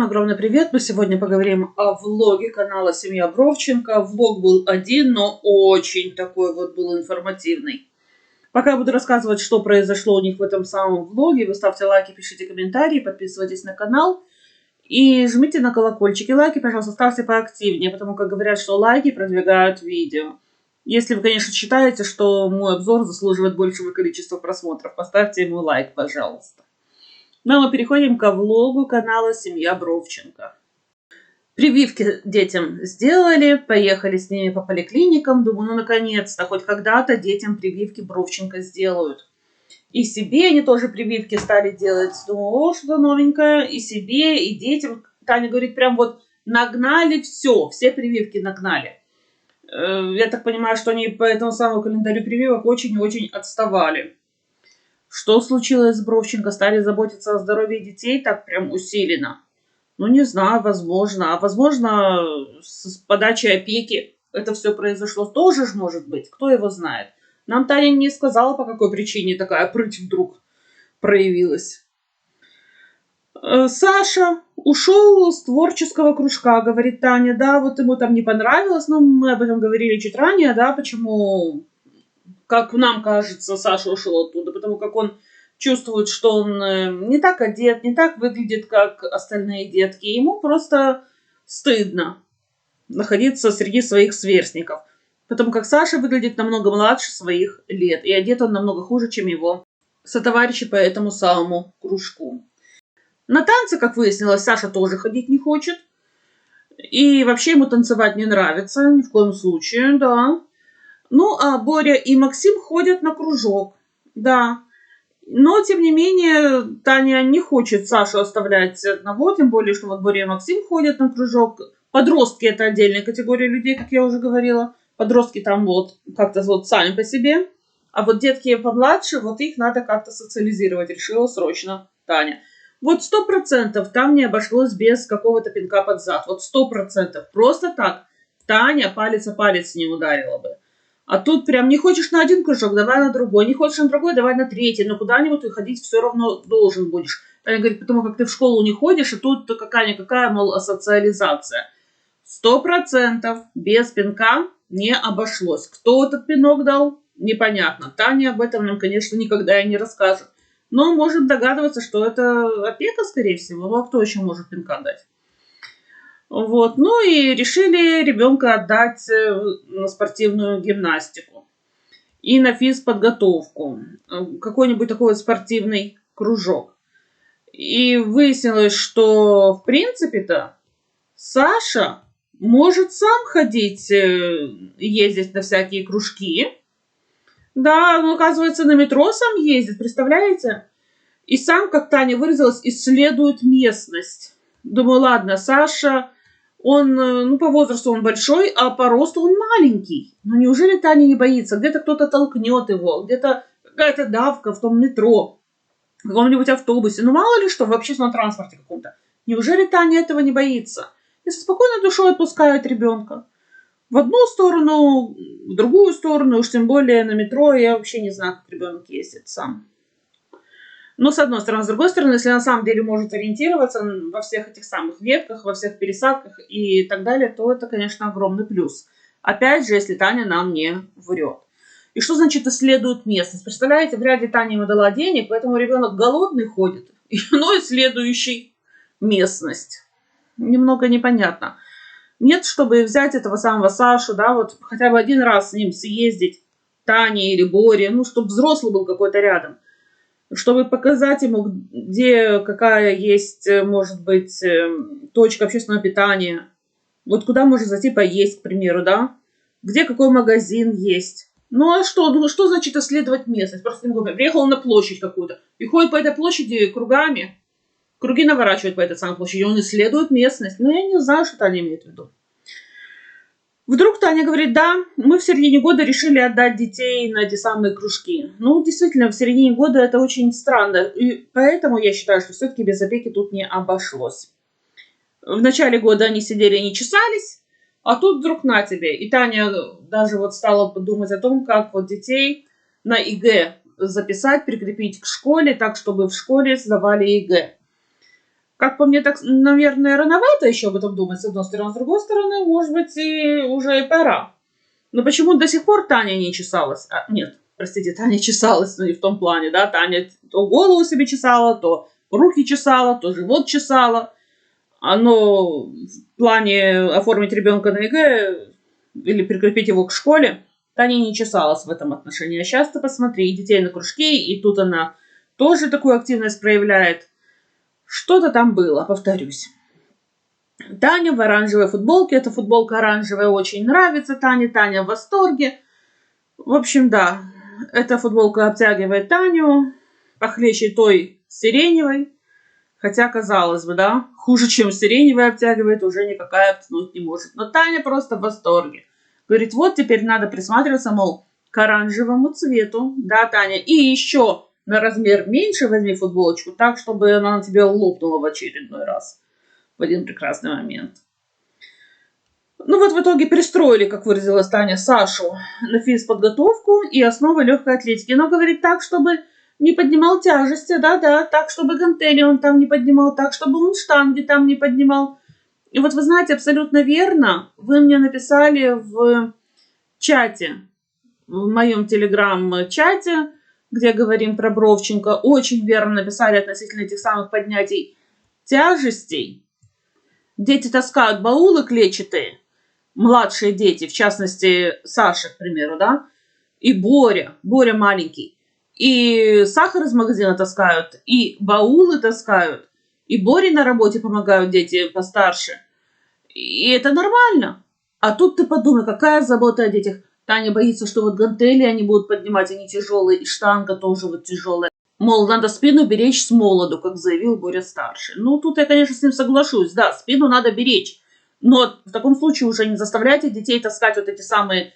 Огромный привет! Мы сегодня поговорим о влоге канала Семья Бровченко. Влог был один, но очень такой вот был информативный. Пока я буду рассказывать, что произошло у них в этом самом влоге, вы ставьте лайки, пишите комментарии, подписывайтесь на канал и жмите на колокольчики. Лайки, пожалуйста, ставьте поактивнее, потому как говорят, что лайки продвигают видео. Если вы, конечно, считаете, что мой обзор заслуживает большего количества просмотров, поставьте ему лайк, пожалуйста. Ну, а мы переходим ко влогу канала Семья Бровченко. Прививки детям сделали, поехали с ними по поликлиникам. Думаю, ну, наконец-то, хоть когда-то детям прививки Бровченко сделают. И себе они тоже прививки стали делать. Думаю, о, что-то новенькое. И себе, и детям. Таня говорит, прям вот нагнали все прививки нагнали. Я так понимаю, что они по этому самому календарю прививок очень и очень отставали. Что случилось с Бровченко? Стали заботиться о здоровье детей так прям усиленно? Ну, не знаю, возможно. А возможно, с подачи опеки это все произошло. Тоже ж может быть. Кто его знает. Нам Таня не сказала, по какой причине такая прыть вдруг проявилась. Саша ушел с творческого кружка, говорит Таня. Да, вот ему там не понравилось. Но мы об этом говорили чуть ранее, да, почему... Как нам кажется, Саша ушел оттуда, потому как он чувствует, что он не так одет, не так выглядит, как остальные детки. Ему просто стыдно находиться среди своих сверстников, потому как Саша выглядит намного младше своих лет, и одет он намного хуже, чем его сотоварищи по этому самому кружку. На танцы, как выяснилось, Саша тоже ходить не хочет, и вообще ему танцевать не нравится, ни в коем случае, да. Ну, а Боря и Максим ходят на кружок, да. Но, тем не менее, Таня не хочет Сашу оставлять одного, тем более, что вот Боря и Максим ходят на кружок. Подростки – это отдельная категория людей, как я уже говорила. Подростки там вот как-то вот сами по себе. А вот детки помладше, вот их надо как-то социализировать, решила срочно Таня. Вот 100% там не обошлось без какого-то пинка под зад. Вот 100%. Просто так Таня палец о палец не ударила бы. А тут прям не хочешь на один кружок, давай на другой. Не хочешь на другой, давай на третий. Но куда-нибудь ты ходить все равно должен будешь. Таня говорит, потому как ты в школу не ходишь, и тут какая-никакая, мол, асоциализация. 100% без пинка не обошлось. Кто этот пинок дал, непонятно. Таня об этом нам, конечно, никогда и не расскажет. Но можем догадываться, что это опека, скорее всего. Ну, а кто еще может пинка дать? Вот. Ну и решили ребенка отдать на спортивную гимнастику и на физподготовку. Какой-нибудь такой спортивный кружок. И выяснилось, что в принципе-то Саша может сам ходить, ездить на всякие кружки. Да, он, оказывается, на метро сам ездит, представляете? И сам, как Таня выразилась, исследует местность. Думаю, ладно, Саша... Он, ну, по возрасту он большой, а по росту он маленький. Ну, неужели Таня не боится? Где-то кто-то толкнет его, где-то какая-то давка в том метро, в каком-нибудь автобусе. Ну, мало ли что, в общественном транспорте каком-то. Неужели Таня этого не боится? И со спокойной душой отпускает ребенка. В одну сторону, в другую сторону, уж тем более на метро. Я вообще не знаю, как ребенок ездит сам. Но с одной стороны, с другой стороны, если на самом деле может ориентироваться во всех этих самых ветках, во всех пересадках и так далее, то это, конечно, огромный плюс. Опять же, если Таня нам не врет. И что значит исследует местность? Представляете, вряд ли Таня ему дала денег, поэтому ребенок голодный ходит, но исследующий местность. Немного непонятно. Нет, чтобы взять этого самого Сашу, да, вот хотя бы один раз с ним съездить, Тане или Боре, ну, чтобы взрослый был какой-то рядом. Чтобы показать ему, где какая есть, может быть, точка общественного питания. Вот куда можно зайти поесть, к примеру, да? Где какой магазин есть. Ну а что? Ну что значит исследовать местность? Просто приехал на площадь какую-то и ходит по этой площади кругами. Круги наворачивает по этой самой площади. Он исследует местность. Но я не знаю, что Таня имеет в виду. Вдруг Таня говорит, да, мы в середине года решили отдать детей на эти самые кружки. Ну, действительно, в середине года это очень странно. И поэтому я считаю, что все-таки без опеки тут не обошлось. В начале года они сидели и не чесались, а тут вдруг на тебе. И Таня даже вот стала подумать о том, как вот детей на ЕГЭ записать, прикрепить к школе, так, чтобы в школе сдавали ЕГЭ. Как по мне, так, наверное, рановато еще об этом думать, с одной стороны. С другой стороны, может быть, и уже и пора. Но почему до сих пор Таня не чесалась? Нет, простите, Таня чесалась, но не в том плане, да. Таня то голову себе чесала, то руки чесала, то живот чесала. Но в плане оформить ребенка на ЕГЭ или прикрепить его к школе, Таня не чесалась в этом отношении. А сейчас ты посмотри, и детей на кружке, и тут она тоже такую активность проявляет. Что-то там было, повторюсь. Таня в оранжевой футболке. Эта футболка оранжевая очень нравится Тане. Таня в восторге. В общем, да, эта футболка обтягивает Таню похлеще той сиреневой. Хотя, казалось бы, да, хуже, чем сиреневая обтягивает, уже никакая обтянуть не может. Но Таня просто в восторге. Говорит, вот теперь надо присматриваться, мол, к оранжевому цвету. Да, Таня, и еще на размер меньше возьми футболочку, так, чтобы она на тебе лопнула в очередной раз. В один прекрасный момент. Ну вот в итоге перестроили, как выразилась Таня, Сашу на физподготовку и основы легкой атлетики. Но говорит так, чтобы не поднимал тяжести, да-да, так, чтобы гантели он там не поднимал, так, чтобы он штанги там не поднимал. И вот вы знаете, абсолютно верно, вы мне написали в чате, в моем телеграм-чате, где говорим про Бровченко, очень верно написали относительно этих самых поднятий тяжестей. Дети таскают баулы клетчатые, младшие дети, в частности, Саша, к примеру, да, и Боря маленький, и сахар из магазина таскают, и баулы таскают, и Боре на работе помогают дети постарше. И это нормально. А тут ты подумай, какая забота о детях. Таня боится, что вот гантели они будут поднимать, они тяжелые, и штанга тоже вот тяжелая. Мол, надо спину беречь с молоду, как заявил Боря-старший. Ну, тут я, конечно, с ним соглашусь. Да, спину надо беречь. Но в таком случае уже не заставляйте детей таскать вот эти самые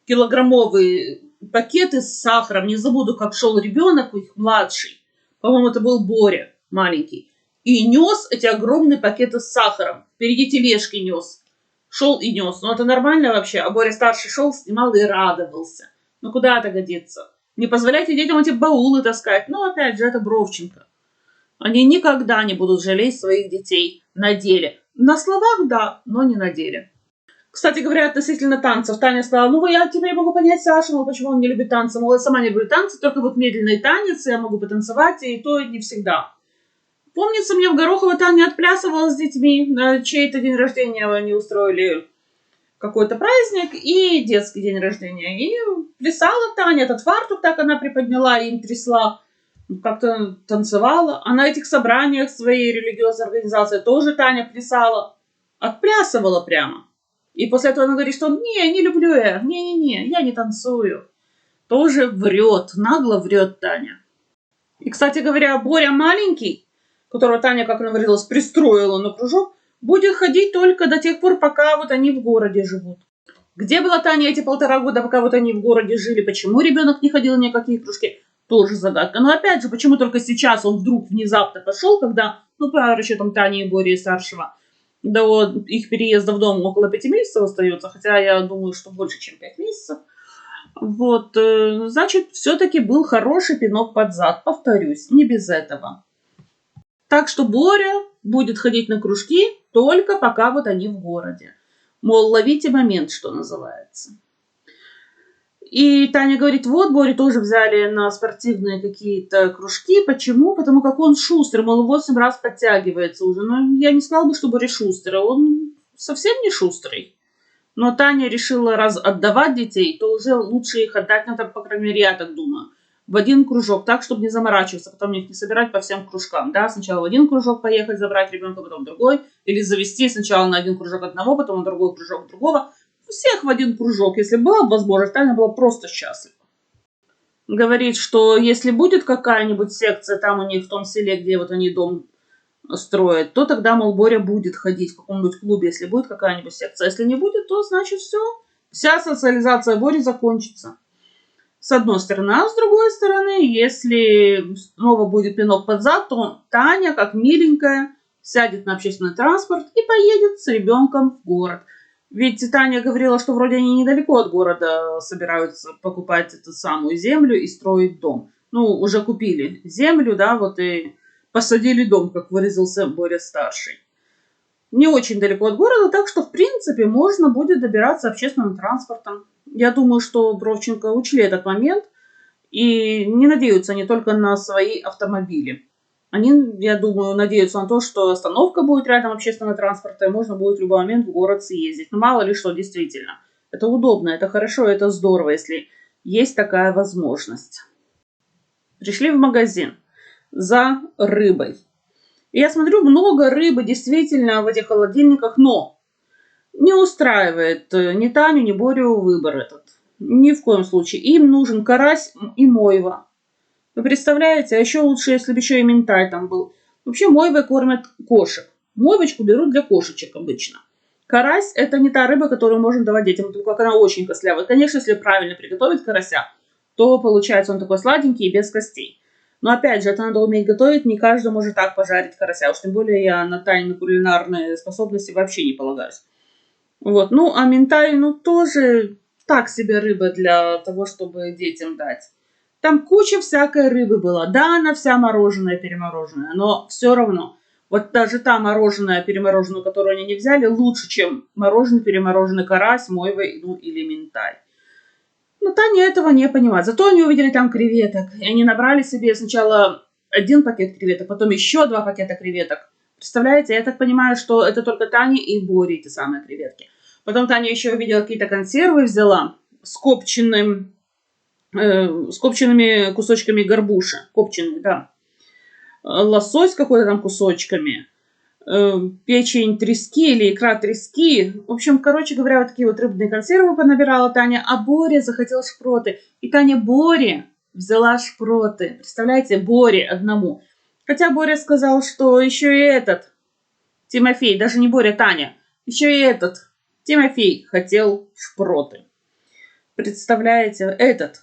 килограммовые пакеты с сахаром. Не забуду, как шел ребенок, их младший. По-моему, это был Боря маленький. И нес эти огромные пакеты с сахаром. Впереди тележки нес. Шел и нес. Ну, это нормально вообще. А Боря-старший шел, снимал и радовался. Ну, куда это годится? Не позволяйте детям эти баулы таскать. Ну, опять же, это Бровченко. Они никогда не будут жалеть своих детей на деле. На словах, да, но не на деле. Кстати говоря, относительно танцев. Таня сказала, ну, я теперь могу понять Сашу, мол, почему он не любит танцы. Мол, я сама не люблю танцы, только вот медленный танец, я могу потанцевать, и то не всегда. Помнится, мне в Горохово Таня отплясывала с детьми. На чей-то день рождения они устроили какой-то праздник и детский день рождения. И плясала Таня, этот фартук так она приподняла, им трясла, как-то танцевала. А на этих собраниях своей религиозной организации тоже Таня плясала, отплясывала прямо. И после этого она говорит, что не люблю я, не-не-не, я не танцую. Тоже врет, нагло врет Таня. И, кстати говоря, Боря маленький, которого Таня, как она выразилась, пристроила на кружок, будет ходить только до тех пор, пока вот они в городе живут. Где была Таня эти 1,5 года, пока вот они в городе жили? Почему ребенок не ходил ни на какие кружки? Тоже загадка. Но опять же, почему только сейчас он вдруг внезапно пошел, когда, ну, по расчетам Тани и Бори старшего, до их переезда в дом около 5 месяцев остается, хотя я думаю, что больше, чем 5 месяцев. Вот, значит, все-таки был хороший пинок под зад, повторюсь, не без этого. Так что Боря будет ходить на кружки только пока вот они в городе. Мол, ловите момент, что называется. И Таня говорит, вот, Борю тоже взяли на спортивные какие-то кружки. Почему? Потому как он шустрый, мол, 8 раз подтягивается уже. Но я не сказала бы, что Боря шустрый, он совсем не шустрый. Но Таня решила, раз отдавать детей, то уже лучше их отдать, надо, по крайней мере, я так думаю, в один кружок, так, чтобы не заморачиваться, потом их не собирать по всем кружкам. Да, сначала в один кружок поехать, забрать ребенка, потом в другой. Или завести сначала на один кружок одного, потом на другой кружок другого. Всех в один кружок. Если была бы возможность, Таня была просто счастлива. Говорит, что если будет какая-нибудь секция там у них в том селе, где вот они дом строят, то тогда, мол, Боря будет ходить в каком-нибудь клубе, если будет какая-нибудь секция. Если не будет, то значит все. Вся социализация Бори закончится. С одной стороны. А с другой стороны, если снова будет пинок под зад, то Таня, как миленькая, сядет на общественный транспорт и поедет с ребенком в город. Ведь Таня говорила, что вроде они недалеко от города собираются покупать эту самую землю и строить дом. Ну, уже купили землю, да, вот и посадили дом, как выразился Боря-старший. Не очень далеко от города, так что, в принципе, можно будет добираться общественным транспортом. Я думаю, что Бровченко учли этот момент и не надеются не только на свои автомобили. Они, я думаю, надеются на то, что остановка будет рядом общественного транспорта, и можно будет в любой момент в город съездить. Но мало ли что, действительно. Это удобно, это хорошо, это здорово, если есть такая возможность. Пришли в магазин за рыбой. И я смотрю, много рыбы действительно в этих холодильниках, но не устраивает ни Таню, ни Борю выбор этот. Ни в коем случае. Им нужен карась и мойва. Вы представляете? А еще лучше, если бы еще и минтай там был. Вообще мойвой кормят кошек. Мойвочку берут для кошечек обычно. Карась – это не та рыба, которую можно давать детям, только как она очень костлявая. Конечно, если правильно приготовить карася, то получается он такой сладенький и без костей. Но опять же, это надо уметь готовить, не каждый может так пожарить карася. Уж тем более я на тайные кулинарные способности вообще не полагаюсь. Вот. Ну, а минтай, тоже так себе рыба для того, чтобы детям дать. Там куча всякой рыбы была. Да, она вся мороженая, перемороженная, но все равно. Вот даже та мороженая, перемороженную, которую они не взяли, лучше, чем мороженый, перемороженный карась, мойва, или минтай. Но Таня этого не понимает. Зато они увидели там креветок. И они набрали себе сначала 1 пакет креветок, потом еще 2 пакета креветок. Представляете, я так понимаю, что это только Таня и Боря эти самые креветки. Потом Таня еще увидела какие-то консервы, взяла с копчеными кусочками горбуши. Копченые, да. Лосось какой-то там кусочками. Печень трески или икра трески. В общем, короче говоря, вот такие вот рыбные консервы понабирала Таня, а Боря захотел шпроты. И Таня Боре взяла шпроты. Представляете, Боре одному. Хотя Боря сказал, что еще и этот Тимофей, даже не Боря, Таня, еще и этот Тимофей хотел шпроты. Представляете, этот,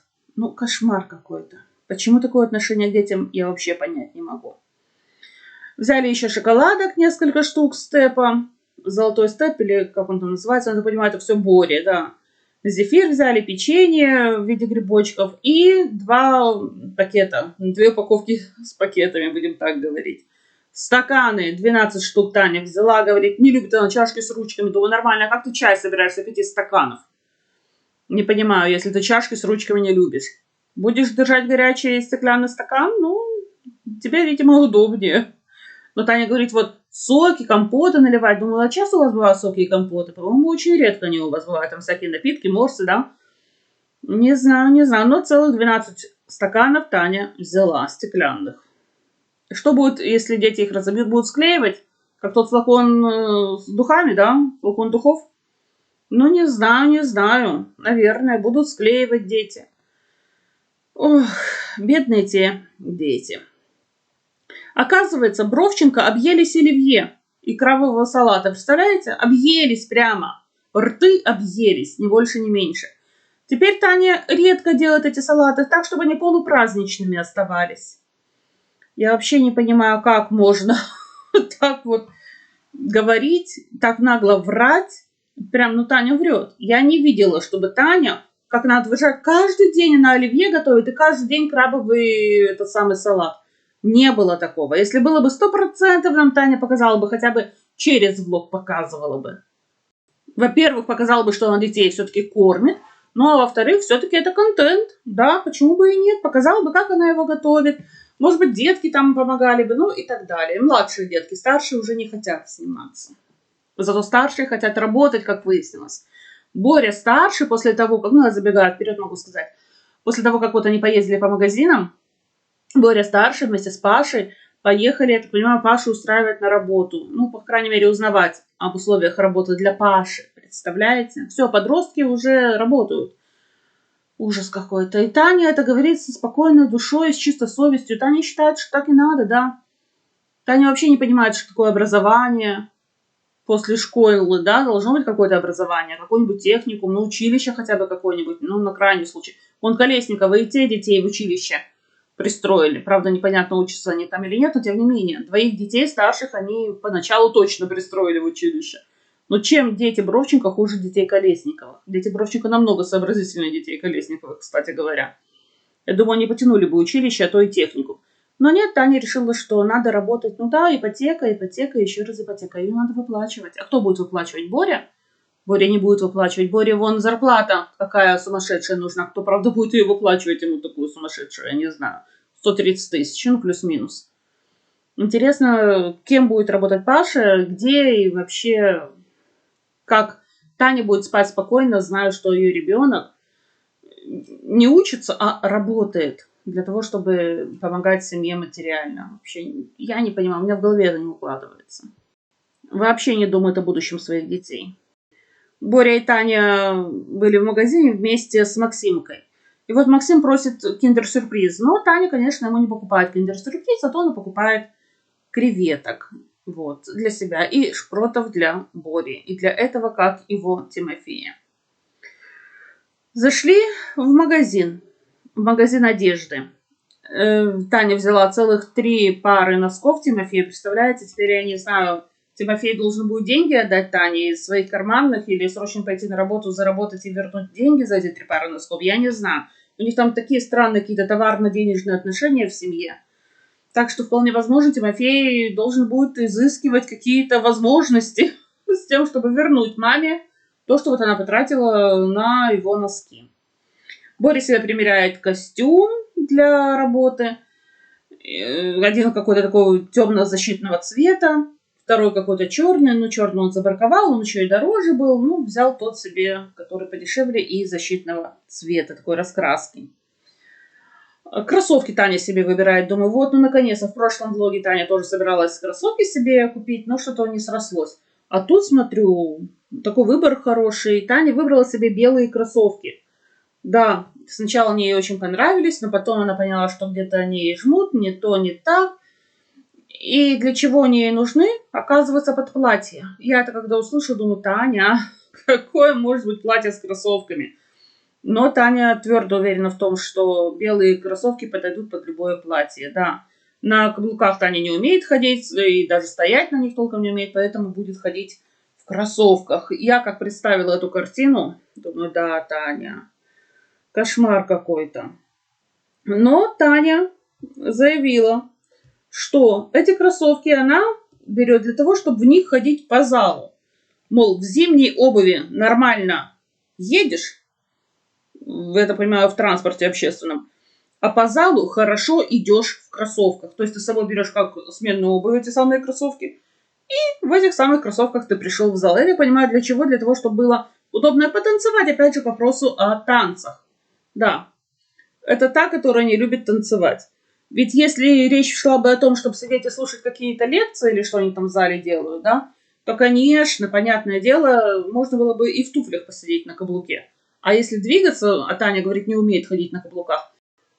кошмар какой-то. Почему такое отношение к детям, я вообще понять не могу. Взяли еще шоколадок, несколько штук Степа. Золотой Степ, или как он там называется, я понимаю, это все Боря, да. Зефир взяли, печенье в виде грибочков и 2 пакета, 2 упаковки с пакетами, будем так говорить. Стаканы, 12 штук Таня взяла, говорит, не любит она чашки с ручками. Думаю, нормально, а как ты чай собираешься пить из стаканов? Не понимаю, если ты чашки с ручками не любишь. Будешь держать горячий стеклянный стакан, тебе, видимо, удобнее. Но Таня говорит, вот соки, компоты наливать. Думала, а часто у вас бывают соки и компоты? По-моему, очень редко они у вас бывают. Там всякие напитки, морсы, да? Не знаю. Но целых 12 стаканов Таня взяла стеклянных. Что будет, если дети их разобьют? Будут склеивать? Как тот флакон с духами, да? Флакон духов? Не знаю. Наверное, будут склеивать дети. Ох, бедные те дети. Оказывается, Бровченко объелись оливье и крабового салата. Представляете? Объелись прямо. Рты объелись, ни больше, ни меньше. Теперь Таня редко делает эти салаты так, чтобы они полупраздничными оставались. Я вообще не понимаю, как можно так вот говорить, так нагло врать. Прям, Таня врет. Я не видела, чтобы Таня, как надо выжать, каждый день она оливье готовит и каждый день крабовый этот самый салат. Не было такого. Если было бы 100%, нам Таня показала бы, хотя бы через влог показывала бы. Во-первых, показала бы, что она детей все-таки кормит. А во-вторых, все-таки это контент. Да, почему бы и нет. Показала бы, как она его готовит. Может быть, детки там помогали бы, и так далее. Младшие детки, старшие уже не хотят сниматься. Зато старшие хотят работать, как выяснилось. Боря старший после того, как, я забегаю вперед, могу сказать, после того, как вот они поездили по магазинам, Боря старший вместе с Пашей поехали, я так понимаю, Пашу устраивать на работу. По крайней мере, узнавать об условиях работы для Паши. Представляете? Все, подростки уже работают. Ужас какой-то. И Таня это говорит со спокойной душой, с чистой совестью. Таня считает, что так и надо, да. Таня вообще не понимает, что такое образование. После школы, да, должно быть какое-то образование, какой-нибудь техникум, училище хотя бы какое-нибудь, на крайний случай. Вон Колесникова и те детей в училище пристроили. Правда, непонятно, учатся они там или нет, но тем не менее. 2 детей старших они поначалу точно пристроили в училище. Но чем дети Бровченко хуже детей Колесниковых? Дети Бровченко намного сообразительнее детей Колесниковых, кстати говоря. Я думаю, они потянули бы училище, а то и технику. Но нет, Таня решила, что надо работать. Ну да, ипотека, еще раз ипотека. Ее надо выплачивать. А кто будет выплачивать? Боря? Боря не будет выплачивать. Боре вон зарплата какая сумасшедшая нужна. Кто, правда, будет ее выплачивать ему такую сумасшедшую, я не знаю. 130 тысяч, ну плюс-минус. Интересно, кем будет работать Паша, где и вообще как Таня будет спать спокойно, зная, что ее ребенок не учится, а работает для того, чтобы помогать семье материально. Вообще, я не понимаю, у меня в голове это не укладывается. Вообще не думает о будущем своих детей. Боря и Таня были в магазине вместе с Максимкой. И вот Максим просит киндер-сюрприз. Но Таня, конечно, ему не покупает киндер-сюрприз, а то она покупает креветок вот, для себя и шпротов для Бори. И для этого, как его Тимофея. Зашли в магазин одежды. Таня взяла целых 3 пары носков Тимофея. Представляете, теперь я не знаю, Тимофей должен будет деньги отдать Тане из своих карманных или срочно пойти на работу, заработать и вернуть деньги за эти 3 пары носков. Я не знаю. У них там такие странные какие-то товарно-денежные отношения в семье. Так что вполне возможно, Тимофей должен будет изыскивать какие-то возможности с тем, чтобы вернуть маме то, что вот она потратила на его носки. Боря себе примеряет костюм для работы. Один какой-то такого темно-защитного цвета, второй какой-то черный. Ну, черный он забраковал, он еще и дороже был. Ну, взял тот себе, который подешевле и защитного цвета, такой раскраски. Кроссовки Таня себе выбирает. Думаю, вот, ну, наконец-то. В прошлом влоге Таня тоже собиралась кроссовки себе купить, но что-то не срослось. А тут, смотрю, такой выбор хороший. Таня выбрала себе белые кроссовки. Да, сначала мне очень понравились, но потом она поняла, что где-то они ей жмут, не то, не так. И для чего они ей нужны? Оказывается, под платье. Я это когда услышала, думаю, Таня, какое может быть платье с кроссовками? Но Таня твердо уверена в том, что белые кроссовки подойдут под любое платье, да. На каблуках Таня не умеет ходить, и даже стоять на них толком не умеет, поэтому будет ходить в кроссовках. Я как представила эту картину, думаю, да, Таня, кошмар какой-то. Но Таня заявила, что эти кроссовки она берет для того, чтобы в них ходить по залу. Мол, в зимней обуви нормально едешь, это понимаю, в транспорте общественном, а по залу хорошо идешь в кроссовках. То есть ты с собой берешь как сменную обувь эти самые кроссовки, и в этих самых кроссовках ты пришел в зал. Я понимаю, для чего? Для того, чтобы было удобно потанцевать, опять же, по вопросу о танцах. Да, это та, которая не любит танцевать. Ведь если речь шла бы о том, чтобы сидеть и слушать какие-то лекции или что они там в зале делают, да, то, конечно, понятное дело, можно было бы и в туфлях посидеть на каблуке. А если двигаться, а Таня говорит, не умеет ходить на каблуках,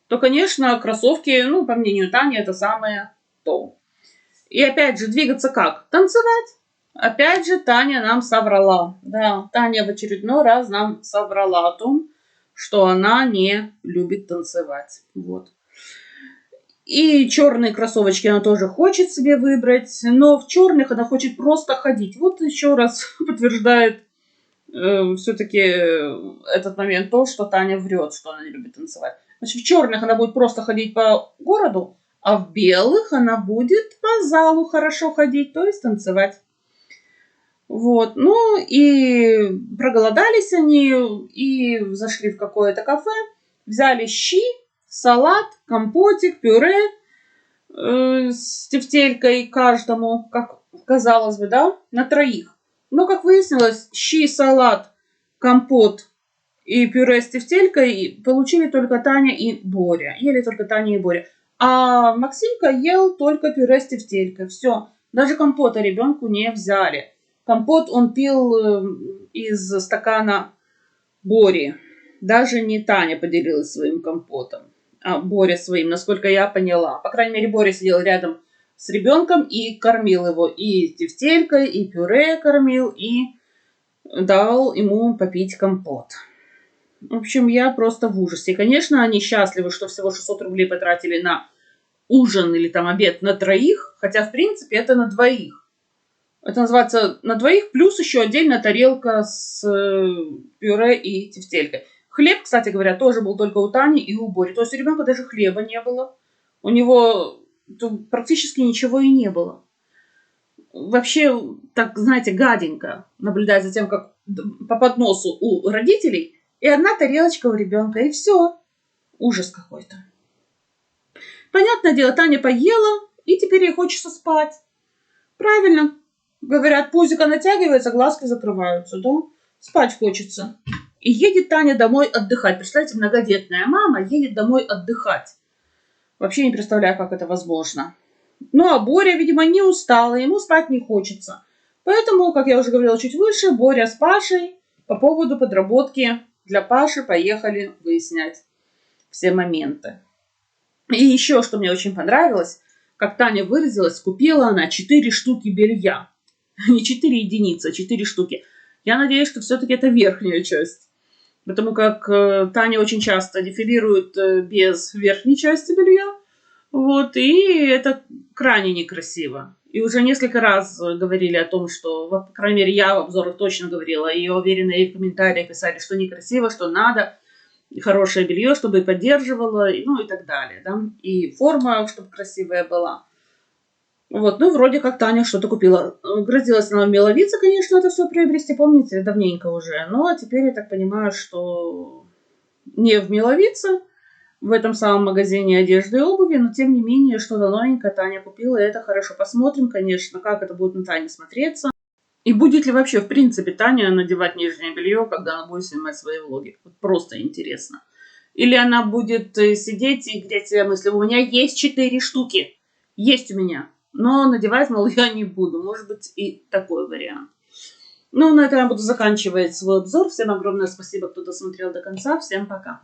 то, конечно, кроссовки, ну, по мнению Тани, это самое то. И опять же, двигаться как? Танцевать. Опять же, Таня нам соврала. Да, Таня в очередной раз нам соврала о том, что она не любит танцевать. Вот. И черные кроссовочки она тоже хочет себе выбрать, но в черных она хочет просто ходить. Вот еще раз подтверждает все-таки этот момент то, что Таня врет, что она не любит танцевать. Значит, в черных она будет просто ходить по городу, а в белых она будет по залу хорошо ходить, то есть танцевать. Вот, ну и проголодались они, и зашли в какое-то кафе, взяли щи, салат, компотик, пюре с тефтелькой каждому, как казалось бы, да, на 3. Но, как выяснилось, щи, салат, компот и пюре с тефтелькой получили только Таня и Боря. Ели только Таня и Боря. А Максимка ел только пюре с тефтелькой. Все. Даже компота ребенку не взяли. Компот он пил из стакана Бори. Даже не Таня поделилась своим компотом, а Боря своим, насколько я поняла. По крайней мере, Боря сидел рядом с ребенком и кормил его и тефтелькой, и пюре кормил, и дал ему попить компот. В общем, я просто в ужасе. И, конечно, они счастливы, что всего 600 рублей потратили на ужин или там обед на 3, хотя, в принципе, это на 2. Это называется на 2, плюс еще отдельная тарелка с пюре и тефтелькой. Хлеб, кстати говоря, тоже был только у Тани и у Бори. То есть у ребенка даже хлеба не было. У него то практически ничего и не было. Вообще, так, знаете, гаденько наблюдать за тем, как по подносу у родителей и одна тарелочка у ребенка, и все. Ужас какой-то. Понятное дело, Таня поела, и теперь ей хочется спать. Правильно. Говорят, пузико натягивается, глазки закрываются, да? Спать хочется. И едет Таня домой отдыхать. Представляете, многодетная мама едет домой отдыхать. Вообще не представляю, как это возможно. Ну, а Боря, видимо, не устал, и ему спать не хочется. Поэтому, как я уже говорила чуть выше, Боря с Пашей по поводу подработки для Паши поехали выяснять все моменты. И еще, что мне очень понравилось, как Таня выразилась, купила она 4 штуки белья. Не 4 единицы, а 4 штуки. Я надеюсь, что все-таки это верхняя часть. Потому как Таня очень часто дефилирует без верхней части белья. Вот, и это крайне некрасиво. И уже несколько раз говорили о том, что, по крайней мере, я в обзорах точно говорила, и уверена, и в комментариях писали, что некрасиво, что надо хорошее белье, чтобы поддерживало, ну и так далее, да, и форма, чтобы красивая была. Вот, ну, вроде как Таня что-то купила. Грозилась она в Миловице, конечно, это все приобрести, помните, давненько уже. Но теперь я так понимаю, что не в Миловице, в этом самом магазине одежды и обуви, но тем не менее что-то новенькое Таня купила, и это хорошо. Посмотрим, конечно, как это будет на Тане смотреться. И будет ли вообще, в принципе, Таня надевать нижнее белье, когда она будет снимать свои влоги? Вот просто интересно. Или она будет сидеть и греть себе мысли, у меня есть 4 штуки. Есть у меня. Но надевать, мол, я не буду. Может быть, и такой вариант. Ну, на этом я буду заканчивать свой обзор. Всем огромное спасибо, кто досмотрел до конца. Всем пока.